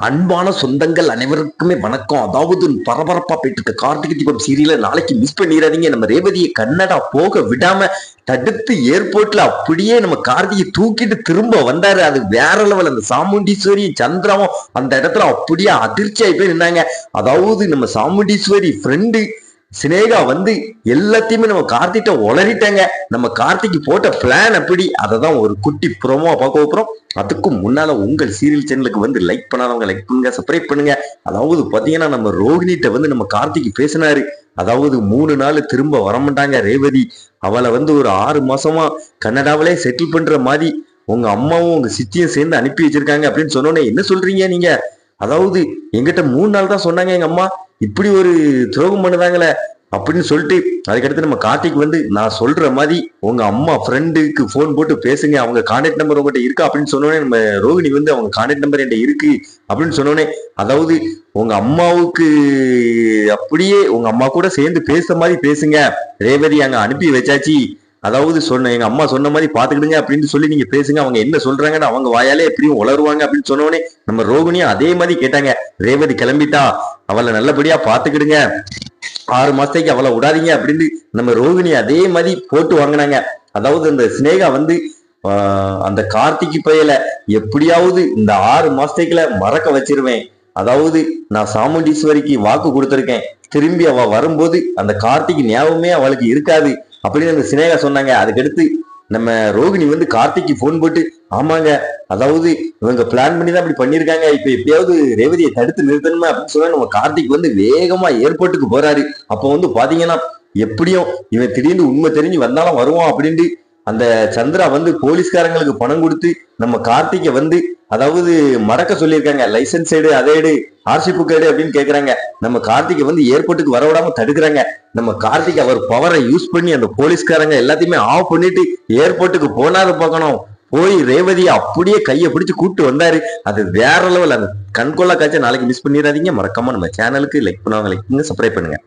அன்பான சொந்தங்கள் அனைவருக்குமே வணக்கம். அதாவது பரபரப்பா போயிட்டு இருக்க கார்த்திகை தீபம் சீரியல நாளைக்கு மிஸ் பண்ணிடாதீங்க. நம்ம ரேவதியை கன்னடா போக விடாம தடுத்து ஏர்போர்ட்ல அப்படியே நம்ம கார்த்திகை தூக்கிட்டு திரும்ப வந்தாரு. அது வேற லெவல். அந்த சாமுண்டீஸ்வரி சந்திராவும் அந்த இடத்துல அப்படியே அதிர்ச்சி ஆகி போய் நின்னாங்க. அதாவது நம்ம சாமுண்டீஸ்வரி ஃப்ரெண்டு சினேகா வந்து எல்லாத்தையுமே நம்ம கார்த்திட்ட உளறிட்டாங்க. நம்ம கார்த்திக்கு போட்ட பிளான் அப்படி அததான் ஒரு குட்டி ப்ரோமோ பார்க்க போறோம். அதுக்கும் முன்னால உங்கள் சீரியல் சேனலுக்கு வந்து லைக் பண்ணாதவங்க லைக் பண்ணுங்க, சப்ஸ்கிரைப் பண்ணுங்க. அதாவது பாத்தீங்கன்னா நம்ம ரோகிணிட்ட வந்து நம்ம கார்த்திக் பேசினாரு. அதாவது 3 நாள் திரும்ப வரமாட்டாங்க ரேவதி. அவளை வந்து ஒரு 6 மாசமா கன்னடாவிலே செட்டில் பண்ற மாதிரி உங்க அம்மாவும் உங்க சித்தியும் சேர்ந்து அனுப்பி வச்சிருக்காங்க அப்படின்னு சொன்னோன்னே என்ன சொல்றீங்க நீங்க? அதாவது எங்கிட்ட 3 நாள் தான் சொன்னாங்க எங்க அம்மா, இப்படி ஒரு துரோகம் பண்ணுதாங்களே அப்படின்னு சொல்லிட்டு அதுக்கடுத்து நம்ம கார்த்திக் வந்து நான் சொல்ற மாதிரி உங்க அம்மா ஃப்ரெண்டுக்கு போன் போட்டு பேசுங்க, அவங்க கான்டாக்ட் நம்பர் உங்ககிட்ட இருக்கா அப்படின்னு சொன்னோடனே நம்ம ரோகிணி வந்து அவங்க கான்டாக்ட் நம்பர் என்கிட்ட இருக்கு அப்படின்னு சொன்னோடனே, அதாவது உங்க அம்மாவுக்கு அப்படியே உங்க அம்மா கூட சேர்ந்து பேசுற மாதிரி பேசுங்க, ரேவதி அங்க அனுப்பி வச்சாச்சு, அதாவது சொன்ன எங்க அம்மா சொன்ன மாதிரி பாத்துக்கிடுங்க அப்படின்னு சொல்லி நீங்க பேசுங்க, அவங்க என்ன சொல்றாங்கன்னு அவங்க வாயாலே எப்படியும் உளருவாங்க அப்படின்னு சொன்னோடனே நம்ம ரோகிணியும் அதே மாதிரி கேட்டாங்க. ரேவதி கிளம்பிட்டா, அவளை நல்லபடியா பாத்துக்கிடுங்க, 6 மாசத்துக்கு அவளை விடாதீங்க அப்படின்னு நம்ம ரோகிணி அதே மாதிரி போட்டு வாங்கினாங்க. அதாவது அந்த சினேகா வந்து அந்த கார்த்திகை பயல எப்படியாவது இந்த 6 மாசத்துக்குள்ள மறக்க வச்சிருவேன். அதாவது நான் சாமுண்டீஸ்வரிக்கு வாக்கு கொடுத்திருக்கேன், திரும்பி அவ வரும்போது அந்த கார்த்திகை ஞாபகமே அவளுக்கு இருக்காது அப்படின்னு அந்த சினேகா சொன்னாங்க. அதுக்கடுத்து நம்ம ரோகிணி வந்து கார்த்திக்கு போன் போட்டு ஆமாங்க, அதாவது இவங்க பிளான் பண்ணி தான் அப்படி பண்ணிருக்காங்க, இப்ப எப்படியாவது ரேவதியை தடுத்து நிறுத்தணுமே அப்படின்னு சொன்னா நம்ம கார்த்திக் வந்து வேகமா ஏர்போர்ட்டுக்கு போறாரு. அப்போ வந்து பாத்தீங்கன்னா எப்படியும் இவன் திடீர்னு உண்மை தெரிஞ்சு வந்தாலும் வருவான் அப்படின்ட்டு அந்த சந்திரா வந்து போலீஸ்காரங்களுக்கு பணம் கொடுத்து நம்ம கார்த்திகை வந்து அதாவது மறக்க சொல்லியிருக்காங்க. லைசன்ஸ் எடு, அதை எடு, ஆர்சி புக் எடு அப்படின்னு கேக்குறாங்க. நம்ம கார்த்திகை வந்து ஏர்போர்ட்டுக்கு வர விடாம தடுக்கிறாங்க. நம்ம கார்த்திக் அவர் பவரை யூஸ் பண்ணி அந்த போலீஸ்காரங்க எல்லாத்தையுமே ஆஃப் பண்ணிட்டு ஏர்போர்ட்டுக்கு போனாரு பார்க்கணும். போய் ரேவதியை அப்படியே கையை பிடிச்சு கூப்பிட்டு வந்தாரு. அது வேற லெவல். அந்த கண்கொள்ளா காட்சி நாளைக்கு மிஸ் பண்ணிடாதீங்க. மறக்காம நம்ம சேனலுக்கு லைக் பண்ணுவாங்க, லைக் பண்ணுங்க, சப்ஸ்கிரைப் பண்ணுங்க.